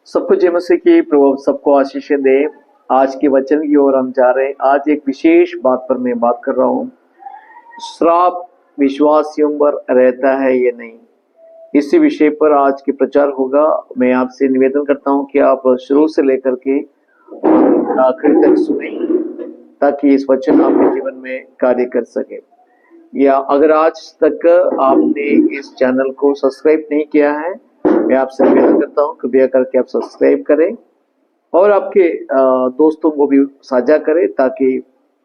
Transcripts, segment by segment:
सबको जय मसीह की। प्रभु सबको आशीषें दे। आज के वचन की ओर हम जा रहे हैं। आज एक विशेष बात पर मैं बात कर रहा हूँ। श्राप विश्वासियों पर रहता है या नहीं, इसी विषय पर आज के प्रचार होगा। मैं आपसे निवेदन करता हूँ कि आप शुरू से लेकर के आखिर तक सुने, ताकि इस वचन आपके जीवन में कार्य कर सके। या अगर आज तक आपने इस चैनल को सब्सक्राइब नहीं किया है, मैं आपसे निवेदन करता हूँ कृपया करके आप सब्सक्राइब करें और आपके दोस्तों को भी साझा करें, ताकि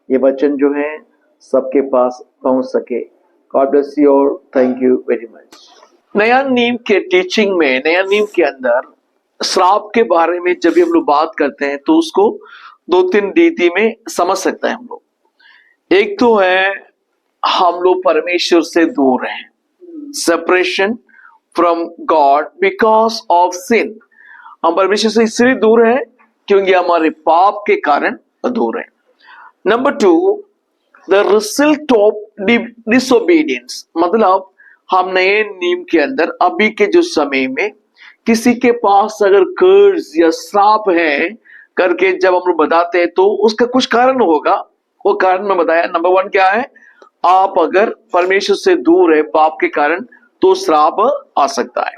ये वचन जो है सबके पास पहुंच सके। गॉड ब्लेस यू और थैंक यू वेरी मच। नया नियम के टीचिंग में, नया नियम के अंदर श्राप के बारे में जब भी हम लोग बात करते हैं तो उसको दो तीन रीति में समझ सकते हैं हम लोग। एक तो है हम लोग परमेश्वर से दूर हैं, separation from God because of sin. हम परमेश्वर से इसलिए दूर हैं क्योंकि हमारे पाप के कारण दूर हैं। Number two, the result of disobedience, मतलब हम नए नियम के अंदर अभी के जो समय में किसी के पास अगर कर्ज या श्राप है करके जब हम लोग बताते हैं तो उसका कुछ कारण होगा। वो कारण मैं बताया। नंबर वन क्या है, आप अगर परमेश्वर से दूर है पाप के कारण तो श्राप आ सकता है।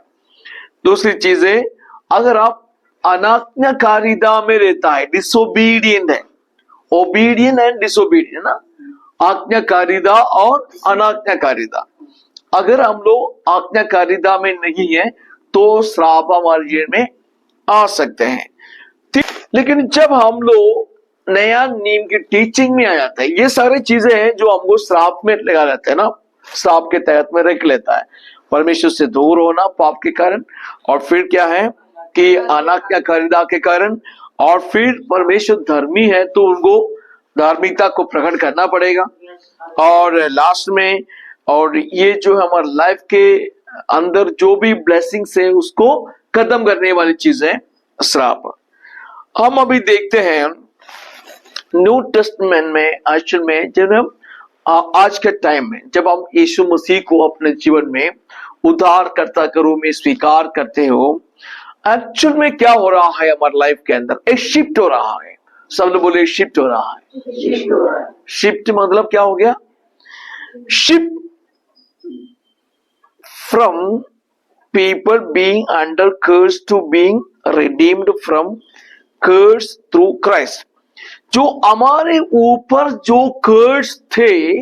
दूसरी चीज है, अगर आप अनाज्ञाकारिता में रहता है, डिसोबीडियंट है, ओबीडियंट एंड डिसोबीडियंट ना, आज्ञाकारिता और अनाज्ञाकारिता। अगर हम लोग आज्ञाकारिता में नहीं है तो श्राप हमारे जीवन में आ सकते हैं। ठीक, लेकिन जब हम लोग नया नियम की टीचिंग में आ जाता है, ये सारी चीजें हैं जो हमको श्राप में लगा रहते हैं ना, श्राप के तहत में रख लेता है। परमेश्वर से दूर होना पाप के कारण, और फिर क्या है कि अनाज्ञाकारिता के कारण, और फिर परमेश्वर धर्मी है तो उनको धार्मिकता को प्रकट करना पड़ेगा, और लास्ट में और ये जो हमारे लाइफ के अंदर जो भी ब्लेसिंग्स है उसको खत्म करने वाली चीज है श्राप। हम अभी देखते हैं न्यू टेस्टमेंट में, एक्चुअल में जब हम आज के टाइम में जब हम यीशु मसीह को अपने जीवन में उद्धारकर्ता के रूप में स्वीकार करते हो, एक्चुअल में क्या हो रहा है हमारे लाइफ के अंदर, एक शिफ्ट हो रहा है। सब लोग बोले शिफ्ट हो रहा है। शिफ्ट मतलब क्या हो गया? Shift from people being under curse to being redeemed from curse through Christ. जो हमारे ऊपर जो कर्स थे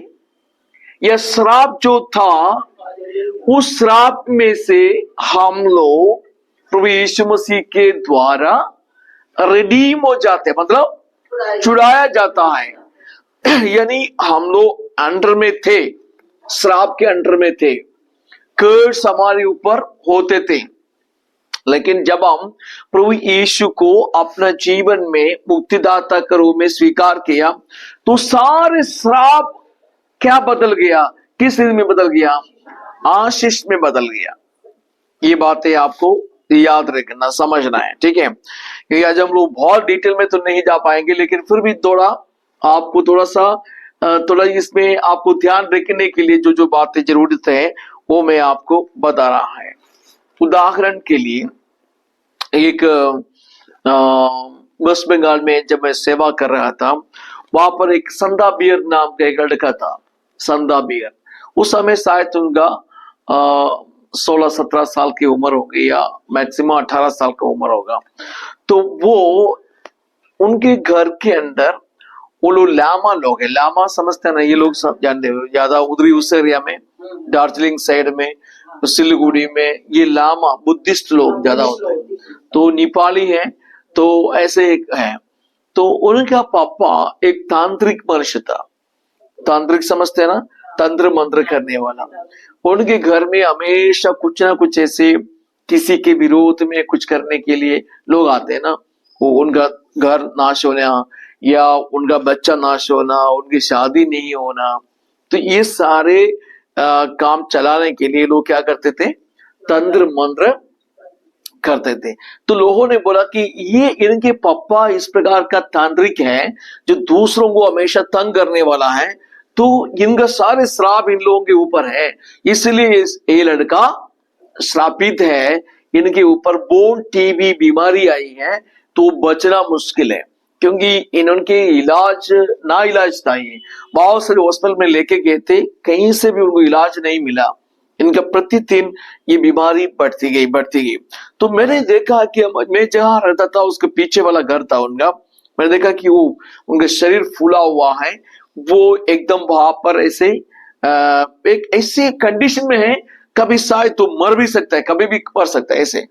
या श्राप जो था, उस श्राप में से हम लोग प्रभु यीशु मसीह के द्वारा रिडीम हो जाते, मतलब छुड़ाया जाता है। यानी हम लोग अंडर में थे, श्राप के अंडर में थे, कर्स हमारे ऊपर होते थे। लेकिन जब हम प्रभु यीशु को अपना जीवन में मुक्तिदाता के रूप में स्वीकार किया तो सारे श्राप क्या बदल गया? किस चीज में बदल गया? आशीष में बदल गया। ये बातें आपको याद रखना, समझना है, ठीक है? क्योंकि आज हम लोग बहुत डिटेल में तो नहीं जा पाएंगे, लेकिन फिर भी थोड़ा आपको थोड़ा इसमें आपको ध्यान रखने के लिए जो जो बातें जरूरत है वो मैं आपको बता रहा है। उदाहरण के लिए, एक वेस्ट बंगाल में जब मैं सेवा कर रहा था, वहां पर एक संदा बियर नाम का एक लड़का था। संदा बियर, उस समय शायद उनका 16-17 साल की उम्र होगी या मैक्सिमम 18 साल का उम्र होगा। तो वो उनके घर के अंदर वो लोग लामा लोग है, लामा समझते हैं ना, ये लोग सब जानते हो, ज्यादा उधरी उस एरिया में, दार्जिलिंग साइड में, सिलीगुड़ी में ये लामा बुद्धिस्ट लोग ज्यादा होते हैं। तो नेपाली है, तो ऐसे एक है। तो उनका पापा एक तांत्रिक मनुष्य था। तांत्रिक समझते हैं ना, तंत्र मंत्र करने वाला। उनके घर में हमेशा कुछ ना कुछ ऐसे किसी के विरोध में कुछ करने के लिए लोग आते हैं ना, वो उनका घर नाश होना या उनका बच्चा नाश होना, उनकी शादी नहीं होना, तो ये सारे काम चलाने के लिए लोग क्या करते थे? तंत्र मंत्र करते थे। तो लोगों ने बोला कि ये इनके पापा इस प्रकार का तांत्रिक है जो दूसरों को हमेशा तंग करने वाला है, तो इनका सारे श्राप इन लोगों के ऊपर है, इसलिए ये लड़का श्रापित है, इनके ऊपर बोन टीबी बीमारी आई है तो बचना मुश्किल है, क्योंकि इनके इलाज ना इलाज था। ये बहुत सारे हॉस्पिटल में लेके गए थे, कहीं से भी उनको इलाज नहीं मिला। इनका प्रतिदिन ये बीमारी बढ़ती गई। तो मैंने देखा कि मैं जहाँ रहता था उसके पीछे वाला घर था उनका, मैंने देखा कि वो उनका शरीर फूला हुआ है, वो एकदम वहां पर ऐसे एक ऐसे कंडीशन में है, कभी शायद तो मर भी सकता है, कभी भी मर सकता है ऐसे।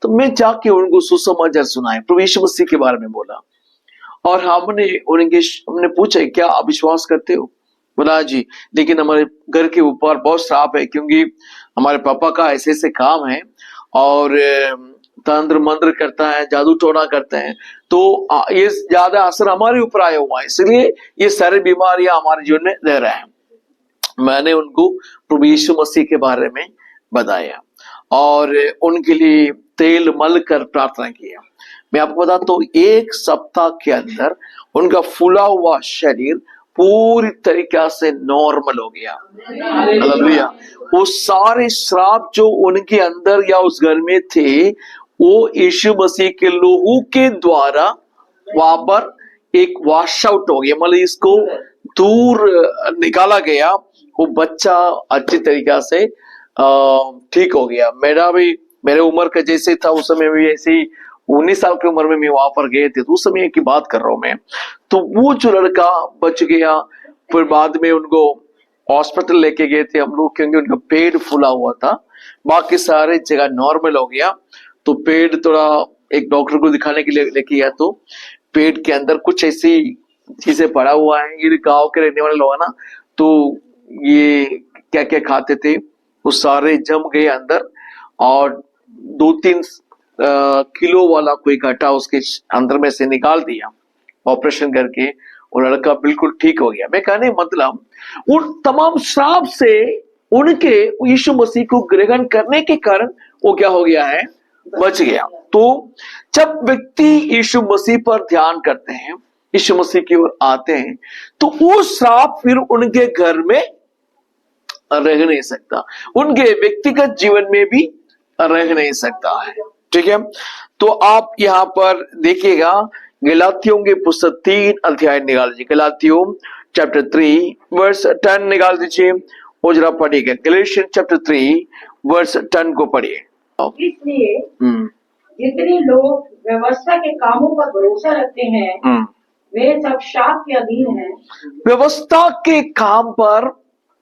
तो मैं जाके उनको सुसमाचार सुनाए, प्रभु यीशु मसीह के बारे में बोला, और हमने पूछा क्या आप विश्वास करते हो? बोला जी, लेकिन हमारे घर के ऊपर बहुत श्राप है, क्योंकि हमारे पापा का ऐसे ऐसे काम है और तंत्र मंत्र करता है, जादू टोना करते हैं, तो ये ज्यादा असर हमारे ऊपर आया हुआ है, इसलिए ये सारी बीमारियां हमारे जीवन में रह रहे हैं। मैंने उनको प्रभु यीशु मसीह के बारे में बताया और उनके लिए तेल मल कर प्रार्थना किया। मैं आपको बताता हूँ, एक सप्ताह के अंदर उनका फूला हुआ शरीर पूरी तरीके से नॉर्मल हो गया। हालेलुया। वो सारे श्राप जो उनके अंदर या उस घर में थे, वो यीशु मसीह के लोहू के द्वारा वहां पर एक वॉश आउट हो गया, मतलब इसको दूर निकाला गया। वो बच्चा अच्छी तरीके से ठीक हो गया। मेरे उम्र का जैसे था उस समय भी ऐसे ही 19 साल की उम्र में मैं वहां पर गए थे, तो उस समय की बात कर रहा हूं मैं। तो वो जो लड़का बच गया, फिर बाद में उनको हॉस्पिटल लेके गए थे हम लोग, क्योंकि उनका पेट फूला हुआ था। बाकी सारे जगह नॉर्मल हो गया, तो पेट थोड़ा एक डॉक्टर को दिखाने के लिए लेके गया, तो पेट के अंदर कुछ ऐसी चीजें पड़ा हुआ है। ये गांव के रहने वाले लोग है ना, तो ये क्या क्या खाते थे वो सारे जम गए अंदर, और 2-3 किलो वाला कोई घटा उसके अंदर में से निकाल दिया ऑपरेशन करके, और लड़का बिल्कुल ठीक हो गया। मैं कहने मतलब उन तमाम श्राप से उनके यीशु मसीह को ग्रहण करने के कारण वो क्या हो गया है, बच गया। तो जब व्यक्ति यीशु मसीह पर ध्यान करते हैं, यीशु मसीह की ओर आते हैं, तो वो श्राप फिर उनके घर में रह नहीं सकता, उनके व्यक्तिगत जीवन में भी रह नहीं सकता है। ठीक है, तो आप यहाँ पर देखिएगा, गलातियों के पुस्तक 3 अध्याय निकाल लीजिए। गलातियों चैप्टर 3 वर्स 10 निकाल दीजिए और जरा पढ़िएगा। गैलेशियन चैप्टर 3 वर्स 10 को पढ़िए। इसलिए जितने लोग व्यवस्था के कामों पर भरोसा रखते हैं वे सब शाप के अधीन हैं। व्यवस्था के काम पर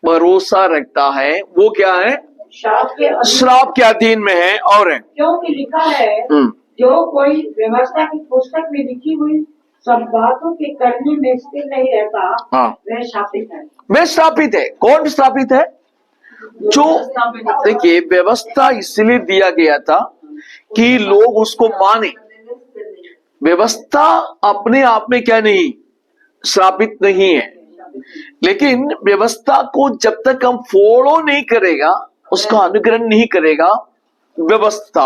भरोसा रखता है वो क्या है, श्राप के अधीन में है। और क्योंकि लिखा है जो कोई व्यवस्था की पुस्तक में लिखी हुई सब बातों के करने में स्थिर नहीं रहता, वह शापित है। वह श्रापित है। कौन श्रापित है? जो देखिए, व्यवस्था इसलिए दिया गया था कि लोग उसको माने। व्यवस्था अपने आप में क्या नहीं, श्रापित नहीं है, लेकिन व्यवस्था को जब तक हम फॉलो नहीं करेगा, उसका अनुकरण नहीं करेगा, व्यवस्था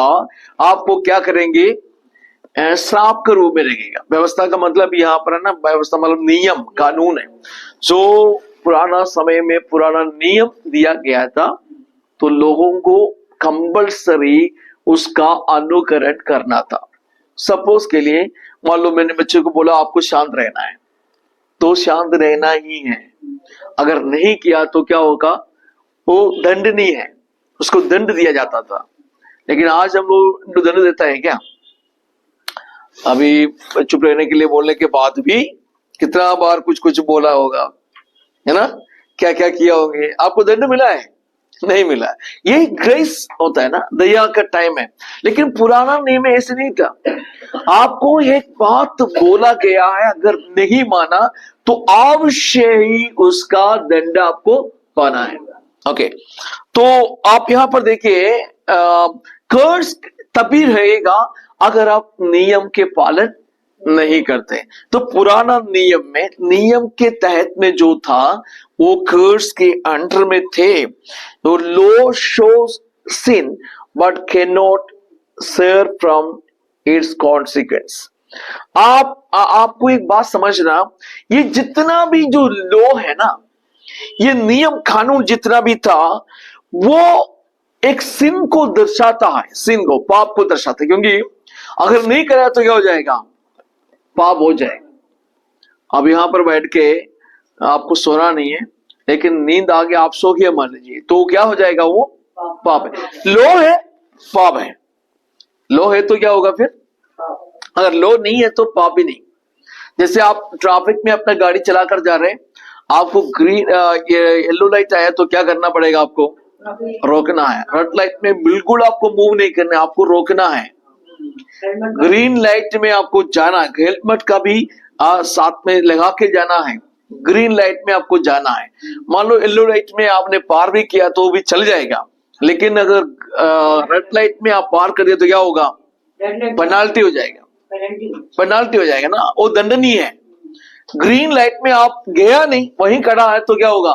आपको क्या करेंगे, श्राप के रूप में रहेगा। व्यवस्था का मतलब यहाँ पर है ना, व्यवस्था मतलब नियम कानून है। जो पुराना समय में पुराना नियम दिया गया था, तो लोगों को कंपल्सरी उसका अनुकरण करना था। सपोज के लिए मान लो मैंने बच्चे को बोला आपको शांत रहना है, तो शांत रहना ही है। अगर नहीं किया तो क्या होगा, वो दंडनीय है, उसको दंड दिया जाता था। लेकिन आज हम लोग दंड देता है क्या? अभी चुप रहने के लिए बोलने के बाद भी कितना बार कुछ कुछ बोला होगा, है ना, क्या क्या किया होंगे, आपको दंड मिला है? नहीं मिला। ये ग्रेस होता है ना, दया का टाइम है। लेकिन पुराना नियम ऐसे नहीं था। आपको एक बात बोला गया है, अगर नहीं माना तो अवश्य ही उसका दंड आपको पाना है। ओके, तो आप यहां पर देखिए, कर्स तभी रहेगा अगर आप नियम के पालन नहीं करते। तो पुराना नियम में, नियम के तहत में जो था वो कर्स के अंडर में थे। तो law shows sin but can not save from its consequence. आपको एक बात समझना, ये जितना भी जो लॉ है ना, ये नियम कानून जितना भी था, वो एक सिन को दर्शाता है, सिन को, पाप को दर्शाता है, क्योंकि अगर नहीं करा तो क्या हो जाएगा, पाप हो जाएगा। अब यहां पर बैठ के आपको सोना नहीं है, लेकिन नींद आ गया, आप सो गए मान लीजिए, तो क्या हो जाएगा, वो पाप है। लो है, पाप है। लो है तो क्या होगा फिर, अगर लो नहीं है तो पाप ही नहीं। जैसे आप ट्रैफिक में अपना गाड़ी चलाकर जा रहे हैं, आपको ग्रीन येलो लाइट आया तो क्या करना पड़ेगा, आपको रोकना है। रेड लाइट में बिल्कुल आपको मूव नहीं करना है, आपको रोकना है। ग्रीन लाइट में आपको जाना है, हेलमेट का भी साथ में लगा के जाना है। ग्रीन लाइट में आपको जाना है। मान लो येलो लाइट में आपने पार भी किया तो भी चल जाएगा, लेकिन अगर रेड लाइट में आप पार कर दिए तो क्या होगा, पेनाल्टी हो जाएगा, पेनाल्टी हो जाएगा ना, वो दंडनीय है। ग्रीन लाइट में आप गया नहीं, वहीं खड़ा है तो क्या होगा,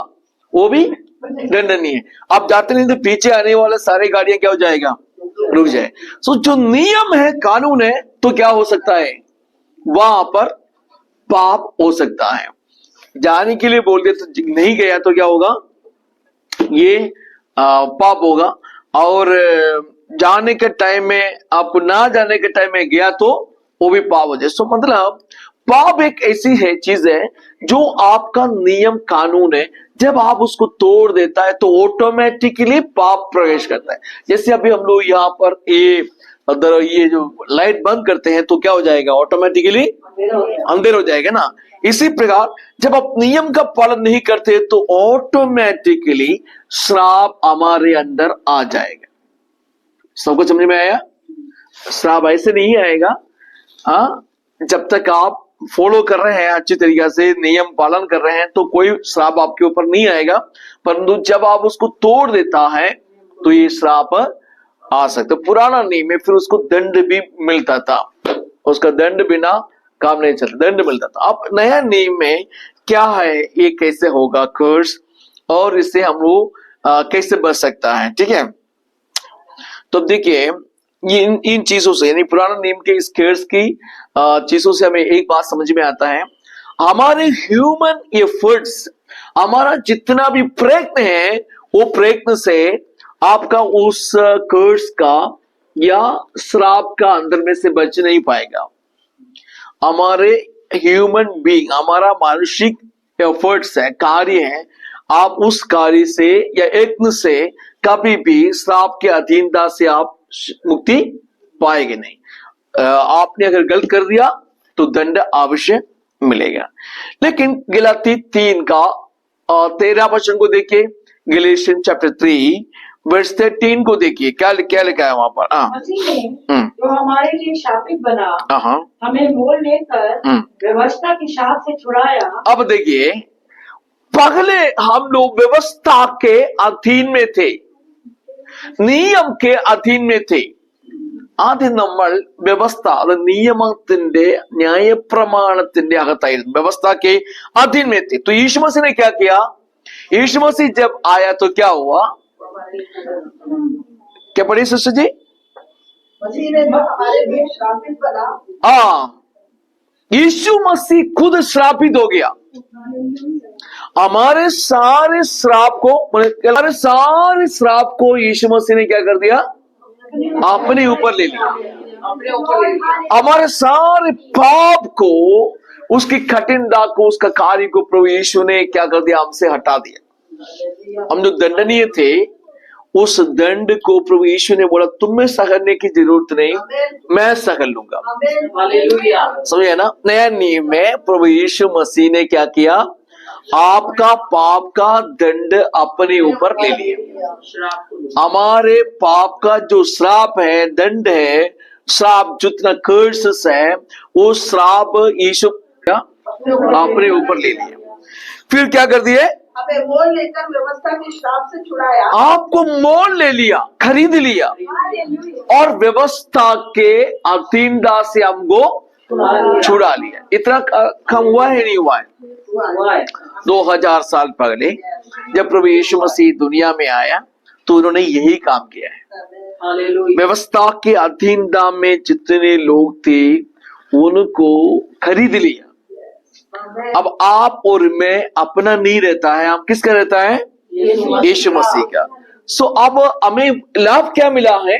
वो भी दंडनीय है। आप जाते नहीं तो पीछे आने वाले सारे गाड़ियां क्या हो जाएगा, रुक जाए। सो जो नियम है, कानून है, तो क्या हो सकता है, वहां पर पाप हो सकता है। जाने के लिए बोल दिया तो नहीं गया तो क्या होगा, ये पाप होगा। और जाने के टाइम में, आपको ना जाने के टाइम में गया तो वो भी पाप हो जाए। सो मतलब पाप एक ऐसी है चीज है जो आपका नियम कानून है, जब आप उसको तोड़ देता है तो ऑटोमेटिकली पाप प्रवेश करता है। जैसे अभी हम लोग यहाँ पर ये जो लाइट बंद करते हैं तो क्या हो जाएगा, ऑटोमेटिकली अंधेर हो जाएगा ना। इसी प्रकार जब आप नियम का पालन नहीं करते तो ऑटोमेटिकली श्राप हमारे अंदर आ जाएगा। सबको समझ में आया? श्राप ऐसे नहीं आएगा, जब तक आप फॉलो कर रहे हैं, अच्छी तरीके से नियम पालन कर रहे हैं, तो कोई श्राप आपके ऊपर नहीं आएगा। परंतु जब आप उसको तोड़ देता है तो ये श्राप आ सकता। पुराना नियम में फिर उसको दंड भी मिलता था, उसका दंड बिना काम नहीं चलता, दंड मिलता था। अब नया नियम में क्या है, ये कैसे होगा कर्स, और इससे हम लोग कैसे बच सकता है, ठीक है। तो देखिए इन चीजों से, यानी पुराना नियम के इस कर्स की चीजों से हमें एक बात समझ में आता है, हमारे ह्यूमन एफर्ट्स, हमारा जितना भी प्रयत्न है, वो प्रयत्न से आपका उस कर्स का या श्राप का अंदर में से बच नहीं पाएगा। हमारे ह्यूमन बीइंग, हमारा मानसिक एफर्ट्स है, कार्य है, आप उस कार्य से या यत्न से कभी भी श्राप के अधीनता से आप मुक्ति पाएंगे नहीं। आपने अगर गलत कर दिया तो दंड अवश्य मिलेगा। लेकिन गलाती 3 का 13 वचन को देखिए, गलेशियन चैप्टर 3 वर्स 13 को देखिए, क्या लिखा है वहां पर। मसीह ने जो हमारे लिए शापित बना, हमें मोल लेकर व्यवस्था की शाप से छुड़ाया। अब देखिए, पहले हम लोग व्यवस्था के अधीन में थे, നിയമം के अधीन में थे। ആദ്യം നമ്മൾ വ്യവസ്ഥ, അത് നിയമത്തിന്റെ ന്യായപ്രമാണത്തിന്റെ അകത്തായിരുന്നു, व्यवस्था के अधीन में थे। तो यीशु मसीह ने क्या किया, यीशु मसीह जब आया तो क्या हुआ, क्या पढ़ी सिस्टर जी, मसीह ने जो हमारे लिए श्रापित बना, यीशु मसीह खुद श्रापित हो गया। हमारे सारे श्राप को यीशु मसीह ने क्या कर दिया, अपने ऊपर ले लिया। हमारे सारे पाप को, उसकी कठिन दाग को, उसका कार्य को प्रभु यीशु ने क्या कर दिया, हमसे हटा दिया। हम जो दंडनीय थे, उस दंड को प्रभु यीशु ने बोला तुम्हें सहने की जरूरत नहीं, मैं सहन लूंगा। समझे ना? नया नियम में प्रभु यीशु मसीह ने क्या किया, आपका पाप का दंड अपने ऊपर ले लिया। हमारे पाप का जो श्राप है, दंड है, श्राप जितना कर्सेस है, वो श्राप यीशु का अपने ऊपर ले लिया। फिर क्या कर दिए, हमें मोल लेकर व्यवस्था की श्राप से छुड़ाया। आपको मोल ले लिया, खरीद लिया, और व्यवस्था के अधीनता से हमको छुड़ा लिया। इतना कम हुआ है, नहीं हुआ है? 2000 साल पहले जब प्रभु यीशु मसीह दुनिया में आया तो उन्होंने यही काम किया है। व्यवस्था के अधीनता में जितने लोग थे उनको खरीद लिया। अब आप और मैं अपना नहीं रहता है, हम किसका रहता है, यीशु मसीह का। सो अब हमें लाभ क्या मिला है?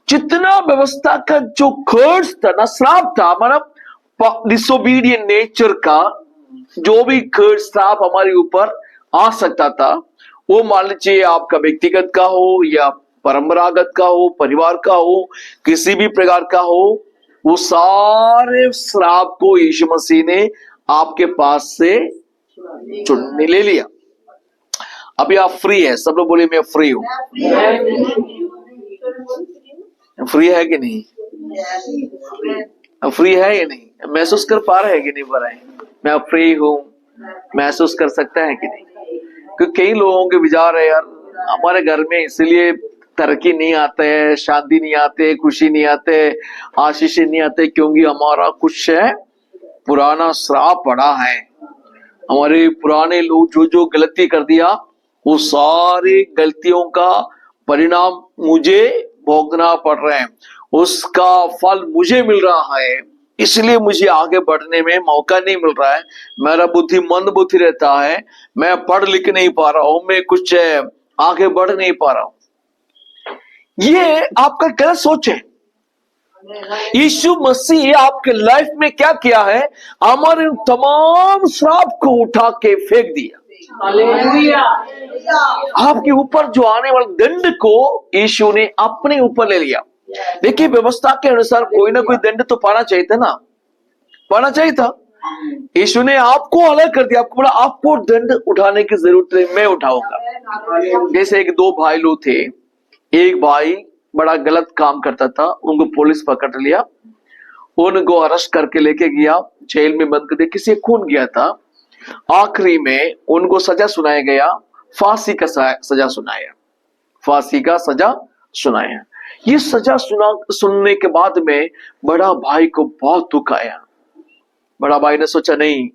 जितना व्यवस्था का जो कर्ज था ना, श्राप था, मतलब डिसोबीडियंट नेचर का जो भी कर्ज श्राप हमारे ऊपर आ सकता था, वो मान लीजिए आपका व्यक्तिगत का हो या परंपरागत का हो, परिवार का हो, किसी भी प्रकार का हो, वो सारे श्राप को यीशु मसीह ने आपके पास से चुनने ले लिया। अभी आप फ्री है। सब लोग बोले मैं फ्री हूं। फ्री है कि नहीं? फ्री है या नहीं? महसूस कर पा रहे हैं कि नहीं पा रहे हैं? मैं फ्री हूं, महसूस कर सकता है कि नहीं? क्योंकि कई लोगों के विचार है, यार हमारे घर में इसलिए तरक्की नहीं आते है, शांति नहीं आते, खुशी नहीं आते, आशीष नहीं आते, क्योंकि हमारा कुछ है पुराना श्राप पड़ा है। हमारे पुराने लोग जो जो गलती कर दिया, वो सारी गलतियों का परिणाम मुझे भोगना पड़ रहा है, उसका फल मुझे मिल रहा है, इसलिए मुझे आगे बढ़ने में मौका नहीं मिल रहा है। मेरा बुद्धि मंद बुद्धि रहता है, मैं पढ़ लिख नहीं पा रहा हूं, मैं कुछ आगे बढ़ नहीं पा रहा हूं। ये आपका गलत सोच है। यीशु मसीह आपके लाइफ में क्या किया है? हमारे तमाम श्राप को उठा के फेंक दिया। आपके ऊपर जो आने वाले दंड को यीशु ने अपने ऊपर ले लिया। देखिए, व्यवस्था के अनुसार कोई ना कोई दंड तो पाना चाहिए था ना, पाना चाहिए था। यीशु ने आपको अलग कर दिया, आपको बोला आपको दंड उठाने की जरूरत नहीं, मैं उठाऊंगा। जैसे एक दो भाई लोग थे, एक भाई बड़ा गलत काम करता था, उनको पुलिस पकड़ लिया, उनको अरेस्ट करके लेके गया, जेल में बंद कर दिया, किसी खून किया था। आखिरी में उनको सजा सुनाया गया, फांसी का सजा सुनाया, फांसी का सजा सुनाया। ये सजा सुनने के बाद में बड़ा भाई को बहुत दुख आया। बड़ा भाई ने सोचा नहीं,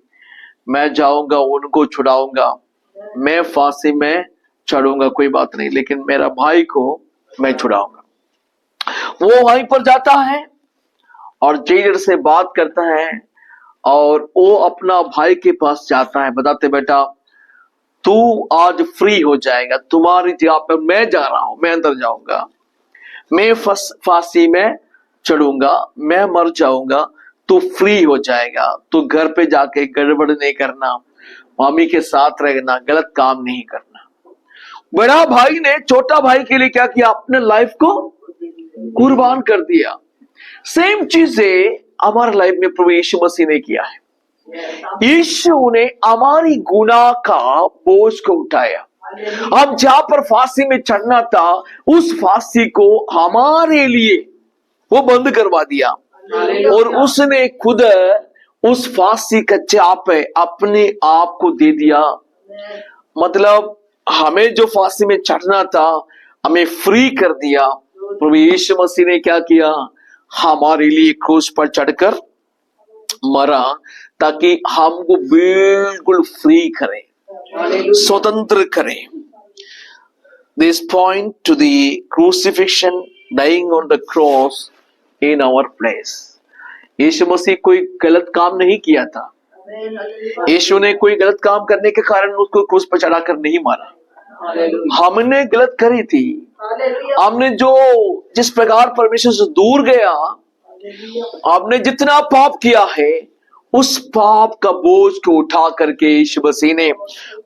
मैं जाऊंगा, उनको छुड़ाऊंगा, मैं फांसी में चढ़ूंगा, कोई बात नहीं, लेकिन मेरा भाई को मैं छुड़ाऊंगा। वो वहीं पर जाता है और जेलर से बात करता है, और वो अपना भाई के पास जाता है, बताते बेटा तू आज फ्री हो जाएगा, तुम्हारी जगह पर मैं जा रहा हूं, मैं अंदर जाऊंगा, मैं फांसी में चढ़ूंगा, मैं मर जाऊंगा, तू फ्री हो जाएगा, तू घर पे जाके गड़बड़ नहीं करना, मामी के साथ रहना, गलत काम नहीं करना। बड़ा भाई ने छोटा भाई के लिए क्या किया? अपने लाइफ को कुर्बान कर दिया। सेम चीजें हमारे लाइफ में प्रभु यीशु मसीह ने किया है। यीशु ने हमारी गुनाह का बोझ को उठाया। अब जहां पर फांसी में चढ़ना था, उस फांसी को हमारे लिए वो बंद करवा दिया, और उसने खुद उस फांसी का चाप अपने आप को दे दिया। मतलब हमें जो फांसी में चढ़ना था, हमें फ्री कर दिया। प्रभु यीशु मसीह ने क्या किया? हमारे लिए क्रूस पर चढ़कर मरा, ताकि हमको बिल्कुल फ्री करें, स्वतंत्र करें। This point to the crucifixion, dying on the cross in our place. यीशु मसीह कोई गलत काम नहीं किया था। यीशु ने कोई गलत काम करने के कारण उसको क्रूस पर चढ़ाकर नहीं मारा। हमने गलत करी थी, हमने जो जिस प्रकार परमेश्वर से दूर गया, आपने जितना पाप किया है, उस पाप का बोझ को उठा करके यीशु मसीह ने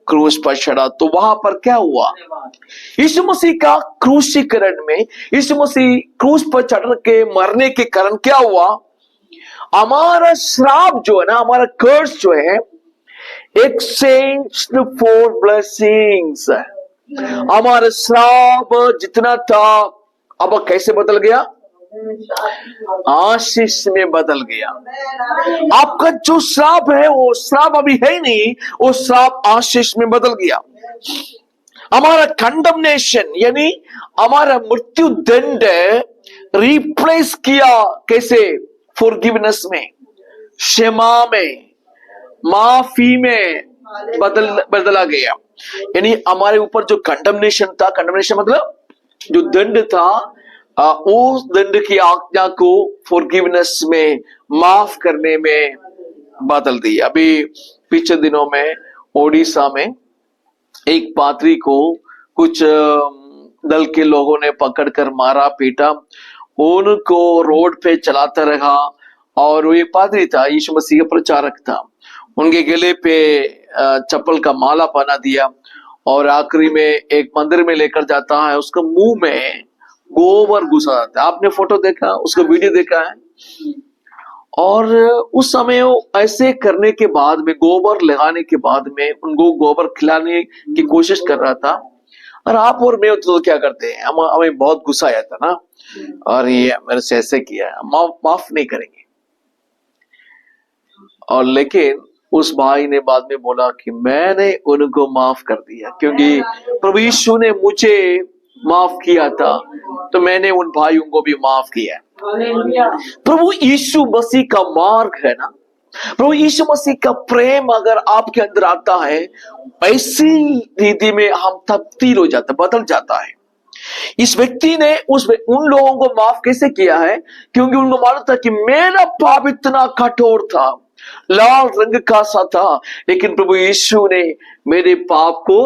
क्रूस पर चढ़ा। तो वहां पर क्या हुआ? यीशु मसीह का क्रूसीकरण में, यीशु मसीह क्रूस पर चढ़ के मरने के कारण क्या हुआ? हमारा श्राप जो है ना, हमारा कर्स जो है, एक्सचेंज फॉर ब्लेसिंग्स, हमारा श्राप जितना था अब कैसे बदल गया? आशीष में बदल गया। आपका जो श्राप है, वो श्राप अभी है ही नहीं, वो श्राप आशीष में बदल गया। हमारा कंडमनेशन यानी हमारा मृत्यु दंड रिप्लेस किया कैसे? फॉरगिवनेस में, क्षमा में, माफी में बदला गया। यानी हमारे ऊपर जो कंडमनेशन था, कंडमनेशन मतलब जो दंड था, उस दंड की आज्ञा को फॉरगिवनेस में, माफ करने में बदल दी। अभी पिछले दिनों में ओडिशा में एक पादरी को कुछ दल के लोगों ने पकड़कर मारा पीटा, उनको रोड पे चलाता रहा। और वो एक पादरी था, यीशु मसीह का प्रचारक था, उनके गले पे चप्पल का माला पहना दिया और आखिरी में एक मंदिर में लेकर जाता है, उसका मुंह में गोबर घुसा जाता है। आपने फोटो देखा, उसका वीडियो देखा है। और उस समय वो ऐसे करने के बाद में, गोबर लगाने के बाद में उनको गोबर खिलाने की कोशिश कर रहा था। और आप और मैं तो क्या करते हैं, हमें बहुत गुस्सा आया था ना, और ये मेरे से ऐसे किया, माफ नहीं करेंगे। और लेकिन उस भाई ने बाद में बोला कि मैंने उनको माफ कर दिया, क्योंकि प्रभु यीशु ने मुझे माफ किया था, तो मैंने उन भाइयों को भी माफ किया। प्रभु यीशु मसीह का मार्ग है ना, प्रभु यीशु मसीह का प्रेम अगर आपके अंदर आता है, ऐसी रीति में हम तब्दील हो जाता, बदल जाता है। इस व्यक्ति ने उन लोगों को माफ कैसे किया है? क्योंकि उनको मालूम था कि मेरा पाप इतना कठोर था, लाल रंग का सा था, लेकिन प्रभु यीशु ने मेरे पाप को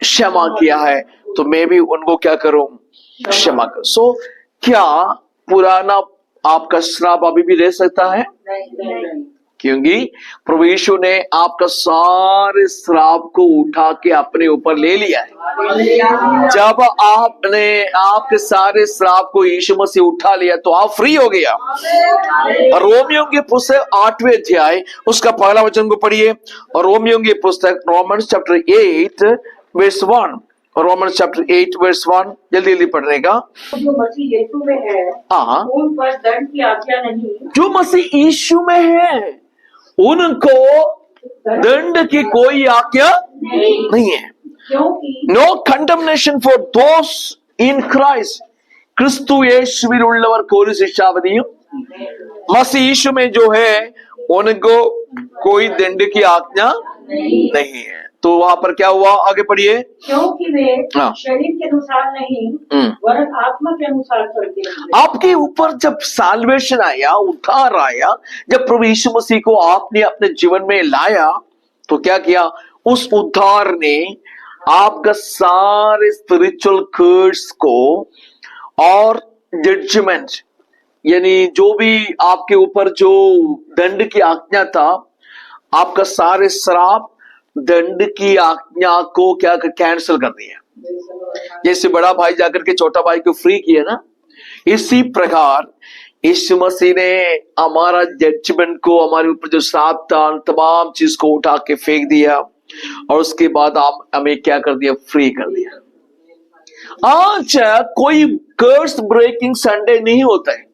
क्षमा किया है, तो मैं भी उनको क्या करूं? क्षमा करूं। सो क्या पुराना आपका श्राप अभी भी रह सकता है? नहीं। क्योंकि प्रभु यीशु ने आपका सारे श्राप को उठा के अपने ऊपर ले लिया है। जब आपने आपके सारे श्राप को यीशु मसीह उठा लिया, तो आप फ्री हो गया। रोमियो की पुस्तक 8वें अध्याय उसका पहला वचन को पढ़िए। और रोमियो की पुस्तक Romans chapter 8 verse 1, Romans chapter 8 verse 1, जल्दी जल्दी पढ़ने का। जो मसीह यीशु में है, उन पर दंड की आज्ञा नहीं। जो मसीह यीशु में है, उनको दंड की कोई आज्ञा नहीं है। No condemnation for those in Christ. Kristu यीशुविल उल्लवർക്ക് ഒരു ശിക്ഷാവിധിയും मसीह यीशु में जो है उनको कोई दंड की आज्ञा नहीं है। तो वहां पर क्या हुआ, आगे पढ़िए। क्योंकि वे शरीर के अनुसार नहीं वरन आत्मा के अनुसार चलते हैं। आपके ऊपर जब साल्वेशन आया, उद्धार आया, जब प्रभु यीशु मसीह को आपने अपने जीवन में लाया, तो क्या किया? उस उद्धार ने आपका सारे स्पिरिचुअल कर्स को और जजमेंट, यानी जो भी आपके ऊपर जो दंड की आज्ञा था, आपका सारे श्राप दंड की आज्ञा को क्या कैंसिल कर दिया। जैसे बड़ा भाई जाकर के छोटा भाई को फ्री किया ना, इसी प्रकार यीशु मसीह ने हमारा जजमेंट को, हमारे ऊपर जो श्राप था, तमाम चीज को उठा के फेंक दिया, और उसके बाद आप हमें क्या कर दिया? फ्री कर दिया। आज कोई कर्स ब्रेकिंग संडे नहीं होता है,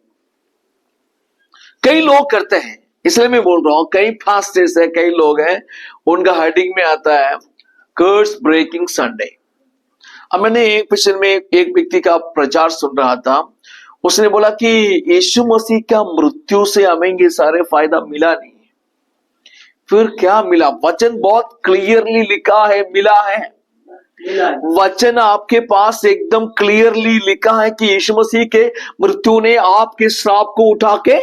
कई लोग करते हैं, इसलिए मैं बोल रहा हूं। कई फास्टेस है, कई लोग हैं, उनका हेडिंग में आता है कर्स ब्रेकिंग संडे। अब मैंने एक पिछले में एक व्यक्ति का प्रचार सुन रहा था, उसने बोला कि यीशु मसीह का मृत्यु से हमें ये सारे फायदा मिला नहीं। फिर क्या मिला? वचन बहुत क्लियरली लिखा है, मिला है। वचन आपके पास एकदम क्लियरली लिखा है कि यीशु मसीह के मृत्यु ने आपके श्राप को उठा के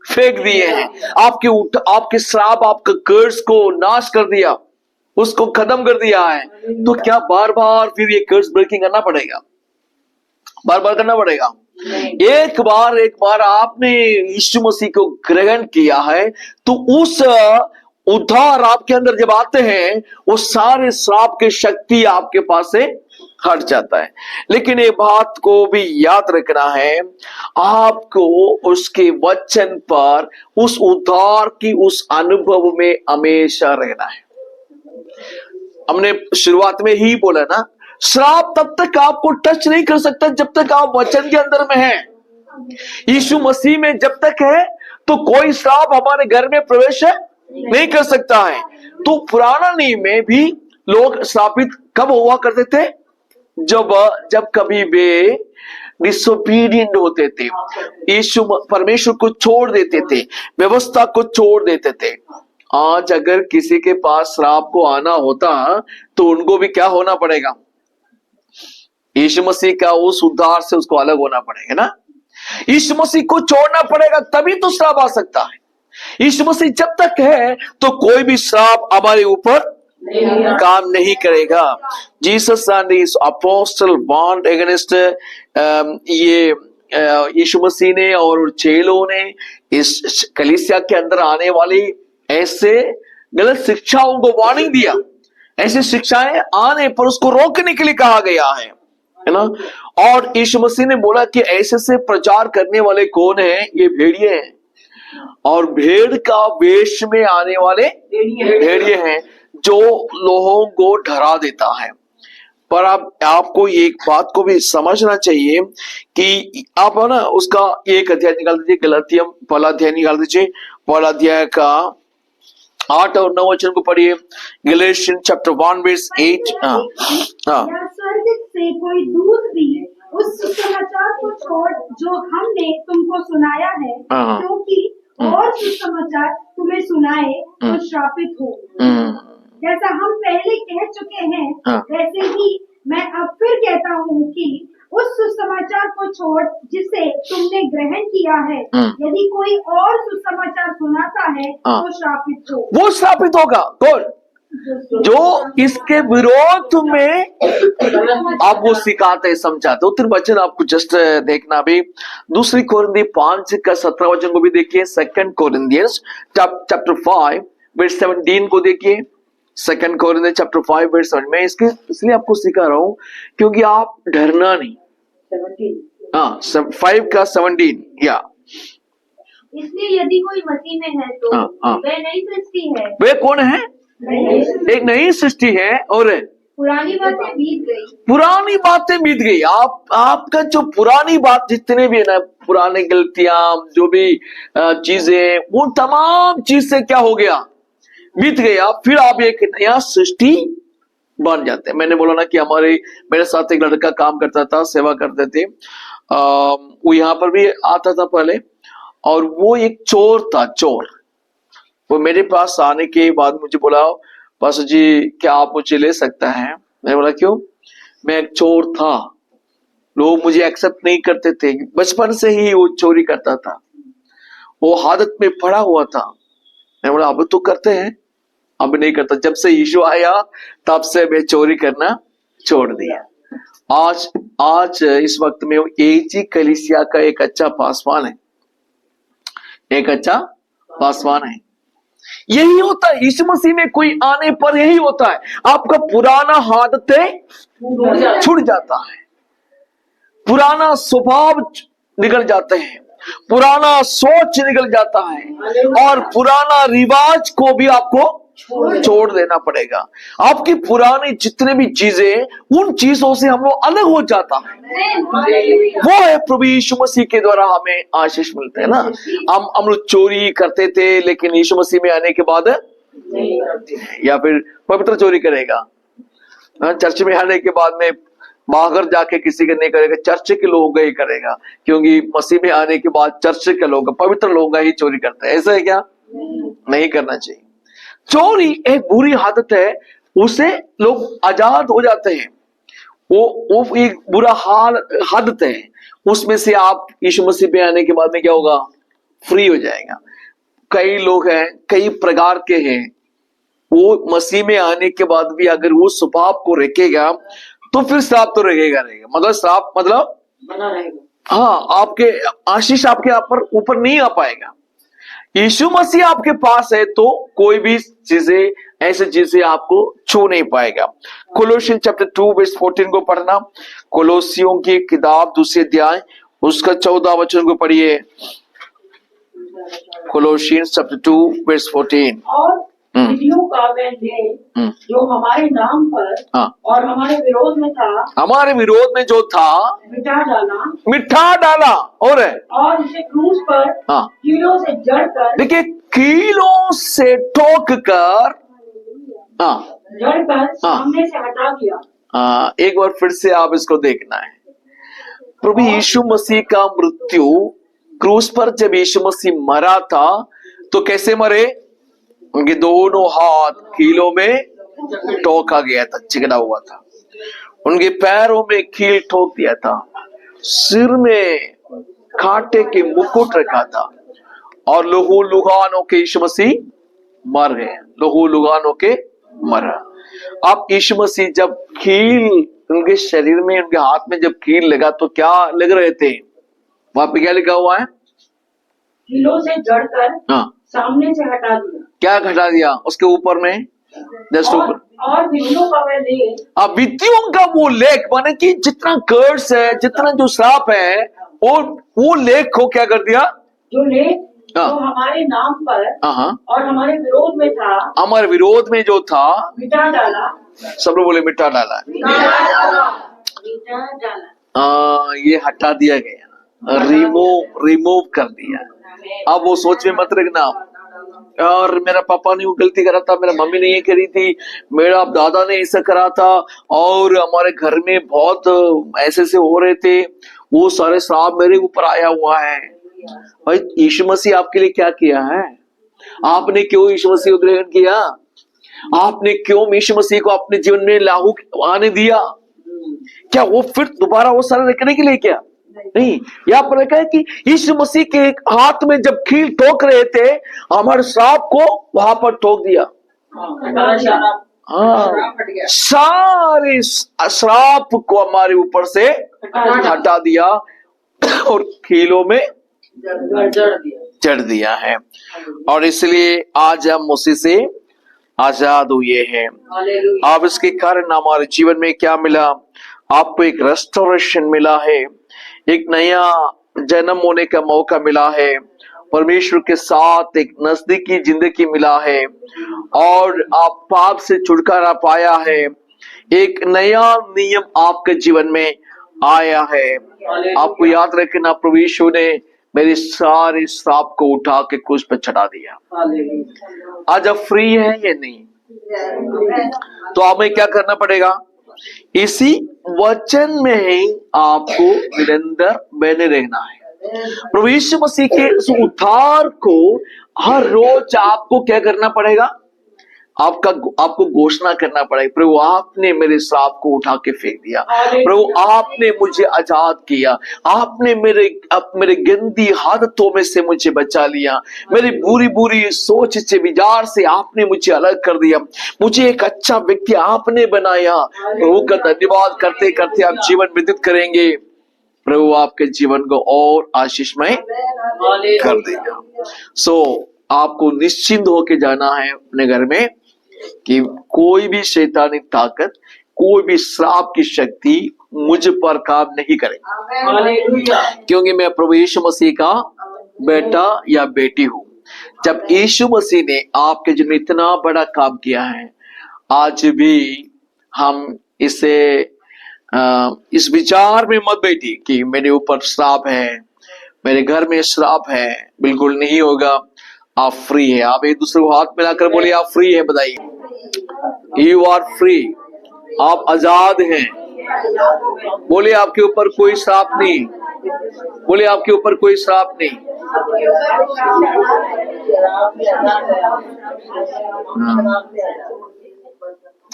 फेंक दिए हैं, आपके श्राप, आपका कर्स को नाश कर दिया, उसको खत्म कर दिया है। तो क्या बार बार फिर ये कर्स ब्रेकिंग करना पड़ेगा? बार बार करना पड़ेगा? एक बार आपने यीशु मसीह को ग्रहण किया है, तो उस उद्धार आपके अंदर जब आते हैं, वो सारे श्राप की शक्ति आपके पास से हट जाता है। लेकिन ये बात को भी याद रखना है, आपको उसके वचन पर, उस उद्धार की उस अनुभव में हमेशा रहना है। हमने शुरुआत में ही बोला ना, श्राप तब तक आपको टच नहीं कर सकता जब तक आप वचन के अंदर में हैं। यीशु मसीह में जब तक है, तो कोई श्राप हमारे घर में प्रवेश नहीं कर सकता है। तो पुराना नियम में भी लोग श्रापित कब हुआ करते थे? जब कभी वे डिसोबीडिएंट होते थे, यीशु परमेश्वर को छोड़ देते थे, व्यवस्था को छोड़ देते थे। आज अगर किसी के पास श्राप को आना होता, तो उनको भी क्या होना पड़ेगा? यीशु मसीह का उस उद्धार से उसको अलग होना पड़ेगा ना। यीशु मसीह को छोड़ना पड़ेगा, तभी तो श्राप आ सकता है। यीशु मसीह जब तक है, तो कोई भी श्राप हमारे ऊपर काम नहीं करेगा। Jesus and his apostle warned against ये यीशु मसीह ने और चेलों ने इस कलीसिया के अंदर आने वाली ऐसे गलत शिक्षाओं को वार्निंग दिया। ऐसी शिक्षाएं आने पर उसको रोकने के लिए कहा गया है ना। और यीशु मसीह ने बोला कि ऐसे से प्रचार करने वाले कौन है? ये भेड़िए हैं, और भेड़ का वेश में आने वाले भेड़िए हैं जो लोगों को डरा देता है। पर आपको एक बात को भी समझना चाहिए कि आप ना उसका एक अध्याय निकाल दीजिए, गलातियम पहला अध्याय निकाल दीजिए, पहला अध्याय का 8 और 9 वचन को पढ़िए। गैलेशियन चैप्टर 1 वर्स 8। स्वर्ग से कोई दूत भी उस सुसमाचार को छोड़ जो हमने तुमको सुनाया है, क्योंकि और सुसमाचार तुम्हें सुनाए तो श्रापित हो। जैसा हम पहले कह चुके हैं, वैसे ही मैं अब फिर कहता हूँ कि उस सुसमाचार को छोड़ जिसे तुमने ग्रहण किया है, यदि कोई और सुसमाचार सुनाता है तो श्रापित हो। वो श्रापित होगा कौन? जो इसके विरोध में आप वो सिखाते समझाते। उत्तर वचन आपको जस्ट देखना भी, दूसरी कोरिन्थी 5 का 17 वचन को भी देखिए। 2 कोरिन्थियंस चैप्टर 5 वर्स 17 को देखिए। 2 कोरिन्थियंस चैप्टर 5 वर्स 7। मैं इसलिए आपको सिखा रहा हूं क्योंकि आप डरना नहीं। 5 का 17 या इसलिए यदि कोई मसीह में है तो वह नई सृष्टि है। वे कौन है? एक नई सृष्टि है और पुरानी बातें बीत गई। पुरानी बातें बीत गई। आपका जो पुरानी बात जितने भी है ना, पुराने गलतियां जो भी चीजें, वो तमाम चीज से क्या हो गया? बीत गया। फिर आप एक नया सृष्टि बन जाते हैं। मैंने बोला ना कि मेरे साथ एक लड़का काम करता था, सेवा करते थे। वो यहाँ पर भी आता था पहले, और वो एक चोर था, चोर। वो मेरे पास आने के बाद मुझे बोला, पास्टर जी क्या आप मुझे ले सकता है? मैंने बोला क्यों? मैं एक चोर था, लोग मुझे एक्सेप्ट नहीं करते थे। बचपन से ही वो चोरी करता था, वो आदत में पड़ा हुआ था। मैंने बोला अब तो करते हैं, अब नहीं करता। जब से यीशु आया तब से मैं चोरी करना छोड़ दिया। आज इस वक्त में एजी कलीसिया का एक अच्छा पासवान है, एक अच्छा पासवान है। यही होता है यीशु मसीह में कोई आने पर, यही होता है। आपका पुराना आदतें छूट जाता है, पुराना स्वभाव निकल जाते हैं, पुराना सोच निकल जाता है, और पुराना रिवाज को भी आपको छोड़ देना पड़ेगा। आपकी पुरानी जितने भी चीजें, उन चीजों से हम लोग अलग हो जाता है। वो है प्रभु यीशु मसीह के द्वारा हमें आशीष मिलते हैं ना। हम लोग चोरी करते थे, लेकिन यीशु मसीह में आने के बाद या फिर पवित्र चोरी करेगा। चर्च में आने के बाद में बाहर जाके किसी का नहीं करेगा, चर्च के लोग ही करेगा, क्योंकि मसीह में आने के बाद चर्च के लोग, पवित्र लोग ही चोरी करते हैं। ऐसा है क्या? नहीं करना चाहिए। चोरी एक बुरी आदत है, उसे लोग आजाद हो जाते हैं। वो एक बुरा आदत है, उसमें से आप यीशु मसीह पे आने के बाद में क्या होगा? फ्री हो जाएगा। कई लोग हैं, कई प्रकार के हैं, वो मसीह में आने के बाद भी अगर वो स्वभाव को रखेगा तो फिर श्राप तो रहेगा। मतलब श्राप मतलब बना रहेगा। हाँ, आपके आशीष आपके ऊपर नहीं आ पाएगा। यीशु मसीह आपके पास है तो कोई भी चीजें, ऐसी चीजें आपको छू नहीं पाएगा। कोलोसियन चैप्टर 2 वर्स 14 को पढ़ना। कोलोसियों की किताब 2 अध्याय उसका 14 वचन को पढ़िए। कोलोसियन चैप्टर 2 वर्स 14। और विधियों का वह न्याय जो हमारे नाम पर और हमारे विरोध में था, हमारे विरोध में जो था, मिठा डाला और इसे क्रूस पर कीलों से जड़कर, देखिए कीलों से ठोक कर जड़कर सामने से हटा दिया। एक बार फिर से आप इसको देखना है। प्रभु यीशु मसीह का मृत्यु क्रूस पर, जब यीशु मसीह मरा था तो कैसे मरे? उनके दोनों हाथ कीलों में ठोका गया था, चिकना हुआ था। उनके पैरों में कील ठोक दिया था, सिर में कांटे के मुकुट रखा था, और लहू लुहानों के यीशु मसीह मर गए, लहू लुहानों के मरा। आप यीशु मसीह जब कील उनके शरीर में, उनके हाथ में जब कील लगा तो क्या लग रहे थे? वहां पे क्या लिखा हुआ है? कीलों से जड़कर हाँ, सामने से हटा दिया। क्या हटा दिया? उसके ऊपर में जस्ट ऊपर और विधियों का वह लेख, विधियों का वो लेख, माने कि जितना कर्स है, जितना जो श्राप है, वो लेख को क्या कर दिया? जो लेख जो हाँ। हमारे नाम पर हाँ, और हमारे विरोध में था, हमारे विरोध में जो था, मिटा डाला। सब लोग बोले मिटा डाला। मिटा डाला। ये हटा दिया गया, रिमूव कर दिया। अब वो सोच में मत रखना, और मेरा पापा ने वो गलती करा था, मेरा मम्मी ने ये करी थी, मेरा दादा ने ऐसा करा था, और हमारे घर में बहुत ऐसे से हो रहे थे, वो सारे श्राप मेरे ऊपर आया हुआ है। भाई यीशु मसीह आपके लिए क्या किया है? आपने क्यों यीशु मसीह को ग्रहण किया? आपने क्यों यीशु मसीह को अपने जीवन में लागू आने दिया? क्या वो फिर दोबारा वो सारा रखने के लिए? क्या नहीं। यहाँ पर लिखा है कि यीशु मसीह के हाथ में जब कील ठोक रहे थे, हमारे श्राप को वहां पर ठोक दिया। हाँ, सारे श्राप को हमारे ऊपर से हटा दिया और कीलों में जड़ दिया है। और इसलिए आज हम उसी से आजाद हुए हैं। अब इसके कारण हमारे जीवन में क्या मिला? आपको एक रेस्टोरेशन मिला है, एक नया जन्म होने का मौका मिला है, परमेश्वर के साथ एक नजदीकी जिंदगी मिला है, और आप पाप से छुटकारा पाया है। एक नया नियम आपके जीवन में आया है। आपको याद रखना, प्रभु यीशु ने मेरे सारे श्राप को उठा के क्रूस पर चढ़ा दिया। आज आप फ्री है या नहीं? तो हमें क्या करना पड़ेगा? इसी वचन में ही आपको निरंतर बने रहना है। प्रभु यीशु मसीह के उस उद्धार को हर रोज आपको क्या करना पड़ेगा? आपको घोषणा करना पड़ेगा, प्रभु आपने मेरे श्राप को उठा के फेंक दिया, प्रभु आपने मुझे आजाद किया, आपने मेरे गंदी आदतों में से मुझे बचा लिया, मेरी बुरी बुरी सोच से, विचार से आपने मुझे अलग कर दिया, मुझे एक अच्छा व्यक्ति आपने बनाया। प्रभु का धन्यवाद करते करते आप जीवन व्यतीत करेंगे, प्रभु आपके जीवन को और आशीषमय कर देगा। आपको निश्चिंत होके जाना है अपने घर में कि कोई भी शैतानी ताकत, कोई भी श्राप की शक्ति मुझ पर काम नहीं करेगी, क्योंकि मैं प्रभु यीशु मसीह का बेटा या बेटी हूं। जब यीशु मसीह ने आपके जीवन में इतना बड़ा काम किया है, आज भी हम इस विचार में मत बैठिए कि मेरे ऊपर श्राप है, मेरे घर में श्राप है। बिल्कुल नहीं होगा। आप फ्री है। आप एक दूसरे को हाथ मिलाकर बोलिए आप फ्री है। बताइए यू आर फ्री। आप आजाद हैं। बोलिए आपके ऊपर कोई श्राप नहीं। बोलिए आपके ऊपर कोई श्राप नहीं।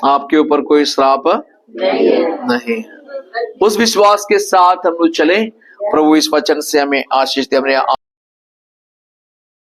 आपके ऊपर कोई श्राप नहीं। उस विश्वास के साथ हम लोग चले। प्रभु इस वचन से हमें आशीष दे।